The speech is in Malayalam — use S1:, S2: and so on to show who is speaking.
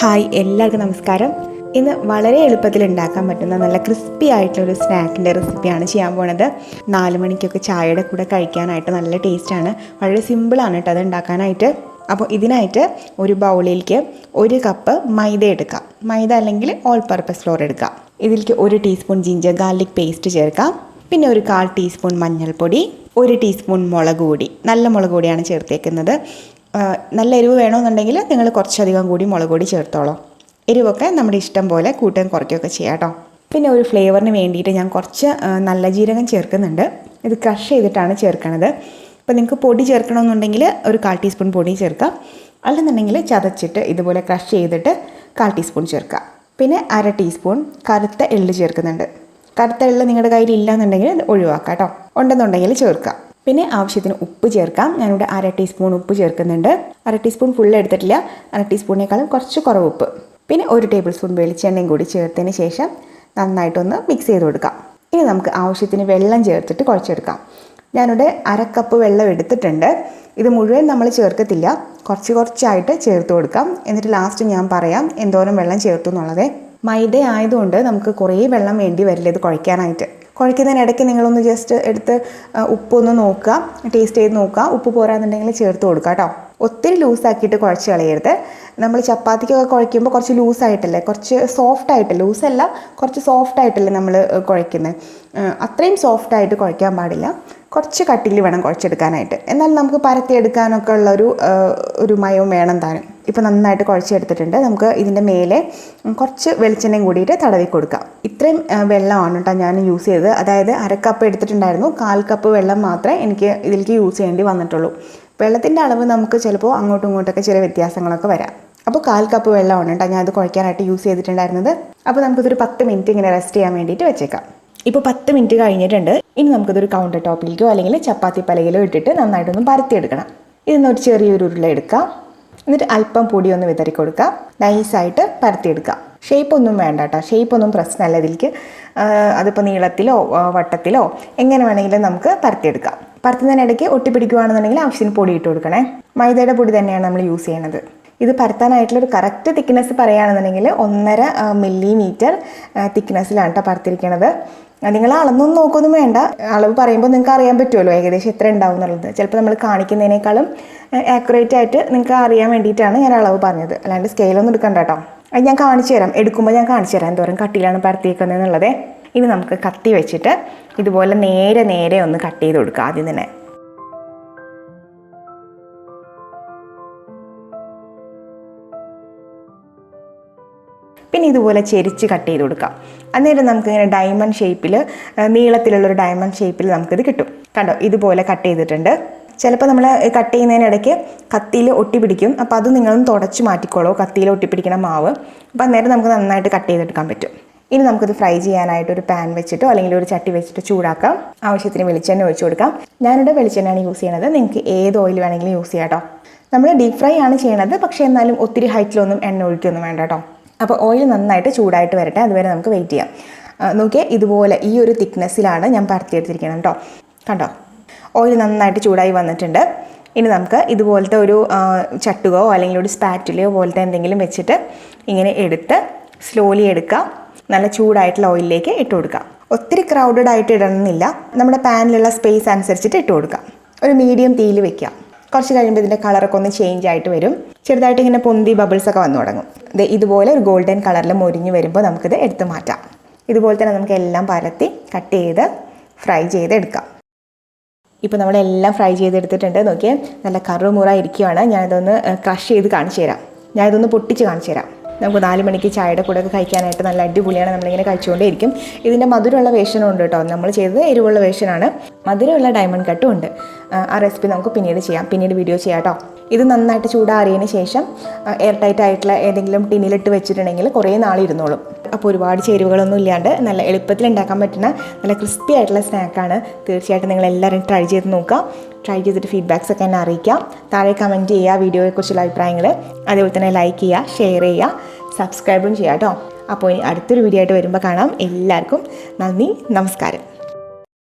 S1: ഹായ്, എല്ലാവർക്കും നമസ്കാരം. ഇന്ന് വളരെ എളുപ്പത്തിൽ ഉണ്ടാക്കാൻ പറ്റുന്ന നല്ല ക്രിസ്പി ആയിട്ടുള്ളൊരു സ്നാക്കിൻ്റെ റെസിപ്പിയാണ് ചെയ്യാൻ പോണത്. 4 മണിക്കൊക്കെ ചായയുടെ കൂടെ കഴിക്കാനായിട്ട് നല്ല ടേസ്റ്റാണ്. വളരെ സിമ്പിളാണ് കേട്ടോ അത് ഉണ്ടാക്കാനായിട്ട്. അപ്പോൾ ഇതിനായിട്ട് ഒരു ബൗളിലേക്ക് 1 കപ്പ് മൈദ എടുക്കാം. മൈദ അല്ലെങ്കിൽ ഓൾ പർപ്പസ് ഫ്ലോർ എടുക്കാം. ഇതിലേക്ക് 1 ടീസ്പൂൺ ജിഞ്ചർ ഗാർലിക് പേസ്റ്റ് ചേർക്കാം. പിന്നെ ഒരു 1/4 ടീസ്പൂൺ മഞ്ഞൾപ്പൊടി, 1 ടീസ്പൂൺ മുളക് പൊടി, നല്ല മുളക് പൊടിയാണ് ചേർത്തേക്കുന്നത്. നല്ല എരിവ് വേണമെന്നുണ്ടെങ്കിൽ നിങ്ങൾ കുറച്ചധികം കൂടി മുളക് പൊടി ചേർത്തോളൂ. എരിവൊക്കെ നമ്മുടെ ഇഷ്ടം പോലെ കൂട്ടുകയും കുറയ്ക്കുകയൊക്കെ ചെയ്യാം കേട്ടോ. പിന്നെ ഒരു ഫ്ലേവറിന് വേണ്ടിയിട്ട് ഞാൻ കുറച്ച് നല്ല ജീരകം ചേർക്കുന്നുണ്ട്. ഇത് ക്രഷ് ചെയ്തിട്ടാണ് ചേർക്കണത്. അപ്പോൾ നിങ്ങൾക്ക് പൊടി ചേർക്കണമെന്നുണ്ടെങ്കിൽ ഒരു 1/4 ടീസ്പൂൺ പൊടി ചേർക്കാം. അല്ലെന്നുണ്ടെങ്കിൽ ചതച്ചിട്ട് ഇതുപോലെ ക്രഷ് ചെയ്തിട്ട് 1/4 ടീസ്പൂൺ ചേർക്കാം. പിന്നെ 1/2 ടീസ്പൂൺ കറുത്ത എള്ള് ചേർക്കുന്നുണ്ട്. കറുത്ത എള്ള് നിങ്ങളുടെ കയ്യിൽ ഇല്ലയെന്നുണ്ടെങ്കിൽ ഒഴിവാക്കാം കേട്ടോ. ഉണ്ടെന്നുണ്ടെങ്കിൽ ചേർക്കാം. പിന്നെ ആവശ്യത്തിന് ഉപ്പ് ചേർക്കാം. ഞാനിവിടെ 1/2 ടീസ്പൂൺ ഉപ്പ് ചേർക്കുന്നുണ്ട്. 1/2 ടീസ്പൂൺ ഫുൾ എടുത്തിട്ടില്ല, 1/2 ടീസ്പൂണിനേക്കാളും കുറച്ച് കുറവ് ഉപ്പ്. പിന്നെ 1 ടേബിൾ സ്പൂൺ വെളിച്ചെണ്ണയും കൂടി ചേർത്തതിന് ശേഷം നന്നായിട്ടൊന്ന് മിക്സ് ചെയ്ത് കൊടുക്കാം. ഇനി നമുക്ക് ആവശ്യത്തിന് വെള്ളം ചേർത്തിട്ട് കുഴച്ചെടുക്കാം. ഞാനിവിടെ 1/2 കപ്പ് വെള്ളം എടുത്തിട്ടുണ്ട്. ഇത് മുഴുവൻ നമ്മൾ ചേർക്കത്തില്ല, കുറച്ചായിട്ട് ചേർത്ത് കൊടുക്കാം. എന്നിട്ട് ലാസ്റ്റ് ഞാൻ പറയാം എന്തോരം വെള്ളം ചേർത്തു എന്നുള്ളത്. മൈദ ആയതുകൊണ്ട് നമുക്ക് കുറേ വെള്ളം വേണ്ടി വരില്ല ഇത് കുഴയ്ക്കാനായിട്ട്. കുഴയ്ക്കുന്നതിനിടയ്ക്ക് നിങ്ങളൊന്ന് ജസ്റ്റ് എടുത്ത് ഉപ്പൊന്ന് നോക്കുക, ടേസ്റ്റ് ചെയ്ത് നോക്കുക. ഉപ്പ് പോരാന്നുണ്ടെങ്കിൽ ചേർത്ത് കൊടുക്കുക കേട്ടോ. ഒത്തിരി ലൂസാക്കിയിട്ട് കുഴച്ച് കളയരുത്. നമ്മൾ ചപ്പാത്തിക്കൊക്കെ കുഴയ്ക്കുമ്പോൾ കുറച്ച് ലൂസായിട്ടല്ലേ, കുറച്ച് സോഫ്റ്റായിട്ട്, ലൂസല്ല കുറച്ച് സോഫ്റ്റായിട്ടല്ലേ നമ്മൾ കുഴയ്ക്കുന്നത്. അത്രയും സോഫ്റ്റായിട്ട് കുഴയ്ക്കാൻ പാടില്ല. കുറച്ച് കട്ടിയിൽ വേണം കുഴച്ചെടുക്കാനായിട്ട്. എന്നാൽ നമുക്ക് പരത്തിയെടുക്കാനൊക്കെ ഉള്ള ഒരു മയവും വേണം താനും. ഇപ്പോൾ നന്നായിട്ട് കുഴച്ചെടുത്തിട്ടുണ്ട്. നമുക്ക് ഇതിൻ്റെ മേലെ കുറച്ച് വെളിച്ചെണ്ണയും കൂടിയിട്ട് തടവി കൊടുക്കാം. ഇത്രയും വെള്ളമാണ് കേട്ടോ ഞാൻ യൂസ് ചെയ്തത്. അതായത് 1/2 കപ്പ് എടുത്തിട്ടുണ്ടായിരുന്നു, 1/4 കപ്പ് വെള്ളം മാത്രമേ എനിക്ക് ഇതിലേക്ക് യൂസ് ചെയ്യേണ്ടി വന്നിട്ടുള്ളൂ. വെള്ളത്തിൻ്റെ അളവ് നമുക്ക് ചിലപ്പോൾ അങ്ങോട്ടും ഇങ്ങോട്ടൊക്കെ ചെറിയ വ്യത്യാസങ്ങളൊക്കെ വരാം. അപ്പോൾ 1/4 കപ്പ് വെള്ളമാണ് കേട്ടോ ഞാൻ അത് കുഴയ്ക്കാനായിട്ട് യൂസ് ചെയ്തിട്ടുണ്ടായിരുന്നത്. അപ്പോൾ നമുക്കിതൊരു 10 മിനിറ്റ് ഇങ്ങനെ റെസ്റ്റ് ചെയ്യാൻ വേണ്ടിയിട്ട് വെച്ചേക്കാം. ഇപ്പോൾ 10 മിനിറ്റ് കഴിഞ്ഞിട്ടുണ്ട്. ഇനി നമുക്കിതൊരു കൗണ്ടർ ടോപ്പിലേക്കോ അല്ലെങ്കിൽ ചപ്പാത്തി പലകയിലോ ഇട്ടിട്ട് നന്നായിട്ടൊന്ന് പരത്തിയെടുക്കണം. ഇതിനൊരു ചെറിയൊരു ഉരുള എടുക്കാം. എന്നിട്ട് അല്പം പൊടി ഒന്ന് വിതറി കൊടുക്കുക. നൈസായിട്ട് പരത്തിയെടുക്കുക. ഷേപ്പൊന്നും വേണ്ട കേട്ടോ, ഷേപ്പൊന്നും പ്രശ്നമല്ല ഇതിലേക്ക്. അതിപ്പോൾ നീളത്തിലോ വട്ടത്തിലോ എങ്ങനെ വേണമെങ്കിലും നമുക്ക് പരത്തിയെടുക്കാം. പരത്തുന്നതിനിടയ്ക്ക് ഒട്ടിപ്പിടിക്കുകയാണെന്നുണ്ടെങ്കിൽ ആവശ്യത്തിന് പൊടി ഇട്ട് കൊടുക്കണേ. മൈദയുടെ പൊടി തന്നെയാണ് നമ്മൾ യൂസ് ചെയ്യണത്. ഇത് പരത്താനായിട്ടുള്ളൊരു കറക്റ്റ് തിക്നെസ് പറയുകയാണെന്നുണ്ടെങ്കിൽ 1.5 മില്ലിമീറ്റർ തിക്നെസ്സിലാണ് കേട്ടോ പരത്തിരിക്കണത്. നിങ്ങൾ അളന്നൊന്നും നോക്കൊന്നും വേണ്ട. അളവ് പറയുമ്പോൾ നിങ്ങൾക്ക് അറിയാൻ പറ്റുമല്ലോ ഏകദേശം എത്ര ഉണ്ടാവും എന്നുള്ളത്. ചിലപ്പോൾ നമ്മൾ കാണിക്കുന്നതിനേക്കാളും ആക്യുറേറ്റ് ആയിട്ട് നിങ്ങൾക്ക് അറിയാൻ വേണ്ടിയിട്ടാണ് ഞാൻ അളവ് പറഞ്ഞത്. അല്ലാണ്ട് സ്കെയിലൊന്നും എടുക്കണ്ട കേട്ടോ. അത് ഞാൻ കാണിച്ചു തരാം, എടുക്കുമ്പോൾ ഞാൻ കാണിച്ചു തരാം എന്തോരം കട്ടിയിലാണ് പരത്തിയിരിക്കുന്നത് എന്നുള്ളത്. ഇനി നമുക്ക് കത്തി വെച്ചിട്ട് ഇതുപോലെ നേരെ ഒന്ന് കട്ട് ചെയ്ത് കൊടുക്കുക ആദ്യം തന്നെ. പിന്നെ ഇതുപോലെ ചെരിച്ച് കട്ട് ചെയ്ത് കൊടുക്കാം. അന്നേരം നമുക്കിങ്ങനെ ഡയമണ്ട് ഷേപ്പിൽ, നീളത്തിലുള്ളൊരു ഡയമണ്ട് ഷേപ്പിൽ നമുക്കിത് കിട്ടും. കണ്ടോ, ഇതുപോലെ കട്ട് ചെയ്തിട്ടുണ്ട്. ചിലപ്പോൾ നമ്മൾ കട്ട് ചെയ്യുന്നതിനിടയ്ക്ക് കത്തിയിൽ ഒട്ടിപ്പിടിക്കും. അപ്പോൾ അത് നിങ്ങളൊന്ന് തുടച്ച് മാറ്റിക്കോളൂ, കത്തിയിൽ ഒട്ടിപ്പിടിക്കണ മാവ്. അപ്പോൾ അന്നേരം നമുക്ക് നന്നായിട്ട് കട്ട് ചെയ്തെടുക്കാൻ പറ്റും. ഇനി നമുക്കിത് ഫ്രൈ ചെയ്യാനായിട്ട് ഒരു പാൻ വെച്ചിട്ടോ അല്ലെങ്കിൽ ഒരു ചട്ടി വെച്ചിട്ട് ചൂടാക്കാം. ആവശ്യത്തിന് വെളിച്ചെണ്ണ ഒഴിച്ചു കൊടുക്കാം. ഞാനിവിടെ വെളിച്ചെണ്ണയാണ് യൂസ് ചെയ്യണത്. നിങ്ങൾക്ക് ഏത് ഓയിൽ വേണമെങ്കിലും യൂസ് ചെയ്യാം കേട്ടോ. നമ്മൾ ഡീപ് ഫ്രൈ ആണ് ചെയ്യണത്, പക്ഷേ എന്നാലും ഒത്തിരി ഹൈറ്റിലൊന്നും എണ്ണ ഒഴിക്കൊന്നും വേണ്ട കേട്ടോ. അപ്പോൾ ഓയിൽ നന്നായിട്ട് ചൂടായിട്ട് വരട്ടെ, അതുവരെ നമുക്ക് വെയിറ്റ് ചെയ്യാം. നോക്കിയാൽ ഇതുപോലെ ഈ ഒരു തിക്നെസ്സിലാണ് ഞാൻ പരത്തിയെടുത്തിരിക്കണം കേട്ടോ. കണ്ടോ, ഓയിൽ നന്നായിട്ട് ചൂടായി വന്നിട്ടുണ്ട്. ഇനി നമുക്ക് ഇതുപോലത്തെ ഒരു ചട്ടുകോ അല്ലെങ്കിൽ ഒരു സ്പാറ്റിലയോ പോലത്തെ എന്തെങ്കിലും വെച്ചിട്ട് ഇങ്ങനെ എടുത്ത് സ്ലോലി എടുക്കുക. നല്ല ചൂടായിട്ടുള്ള ഓയിലിലേക്ക് ഇട്ട് കൊടുക്കാം. ഒത്തിരി ക്രൗഡഡ് ആയിട്ട് ഇടണമെന്നില്ല, നമ്മുടെ പാനിലുള്ള സ്പേസ് അനുസരിച്ചിട്ട് ഇട്ട് കൊടുക്കാം. ഒരു മീഡിയം തീയിൽ വെക്കുക. കുറച്ച് കഴിയുമ്പോൾ ഇതിൻ്റെ കളറൊക്കെ ഒന്ന് ചേഞ്ച് ആയിട്ട് വരും. ചെറുതായിട്ട് ഇങ്ങനെ പൊന്തി ബബിൾസൊക്കെ വന്നു തുടങ്ങും. ഇതുപോലെ ഒരു ഗോൾഡൻ കളറിൽ മൊരിഞ്ഞ് വരുമ്പോൾ നമുക്കിത് എടുത്ത് മാറ്റാം. ഇതുപോലെ തന്നെ നമുക്ക് എല്ലാം പരത്തി കട്ട് ചെയ്ത് ഫ്രൈ ചെയ്തെടുക്കാം. ഇപ്പോൾ നമ്മളെല്ലാം ഫ്രൈ ചെയ്തെടുത്തിട്ടുണ്ട്. നോക്കിയാൽ നല്ല കറുമുറ ഇരിക്കുകയാണ്. ഞാനിതൊന്ന് ക്രഷ് ചെയ്ത് കാണിച്ചു തരാം. ഞാനിതൊന്ന് പൊട്ടിച്ച് കാണിച്ചു തരാം. നമുക്ക് 4 മണിക്ക് ചായയുടെ കൂടെ ഒക്കെ കഴിക്കാനായിട്ട് നല്ല അടിപൊളിയാണ്. നമ്മളിങ്ങനെ കഴിച്ചുകൊണ്ടേയിരിക്കും. ഇതിൻ്റെ മധുരമുള്ള വേഷനും ഉണ്ട് കേട്ടോ. നമ്മൾ ചെയ്തത് എരിവുള്ള വേഷനാണ്. മധുരമുള്ള ഡയമണ്ട് കട്ടും ഉണ്ട്. ആ റെസിപ്പി നമുക്ക് പിന്നീട് വീഡിയോ ചെയ്യാം കേട്ടോ. ഇത് നന്നായിട്ട് ചൂടാറിയതിന് ശേഷം എയർ ടൈറ്റ് ആയിട്ടുള്ള ഏതെങ്കിലും ടിന്നിലിട്ട് വെച്ചിട്ടുണ്ടെങ്കിൽ കുറേ നാളിരുന്നോളും. അപ്പോൾ ഒരുപാട് ചേരുവകളൊന്നും ഇല്ലാണ്ട് നല്ല എളുപ്പത്തിൽ ഉണ്ടാക്കാൻ പറ്റുന്ന നല്ല ക്രിസ്പി ആയിട്ടുള്ള സ്നാക്കാണ്. തീർച്ചയായിട്ടും നിങ്ങൾ എല്ലാവരും ട്രൈ ചെയ്ത് നോക്കുക. ട്രൈ ചെയ്തിട്ട് ഫീഡ്ബാക്സ് ഒക്കെ എന്നെ അറിയിക്കാം. താഴെ കമൻറ്റ് ചെയ്യുക വീഡിയോയെക്കുറിച്ചുള്ള അഭിപ്രായങ്ങൾ. അതേപോലെ തന്നെ ലൈക്ക് ചെയ്യുക, ഷെയർ ചെയ്യുക, സബ്സ്ക്രൈബും ചെയ്യുക കേട്ടോ. അപ്പോൾ ഇനി അടുത്തൊരു വീഡിയോ ആയിട്ട് വരുമ്പോൾ കാണാം. എല്ലാവർക്കും നന്ദി, നമസ്കാരം.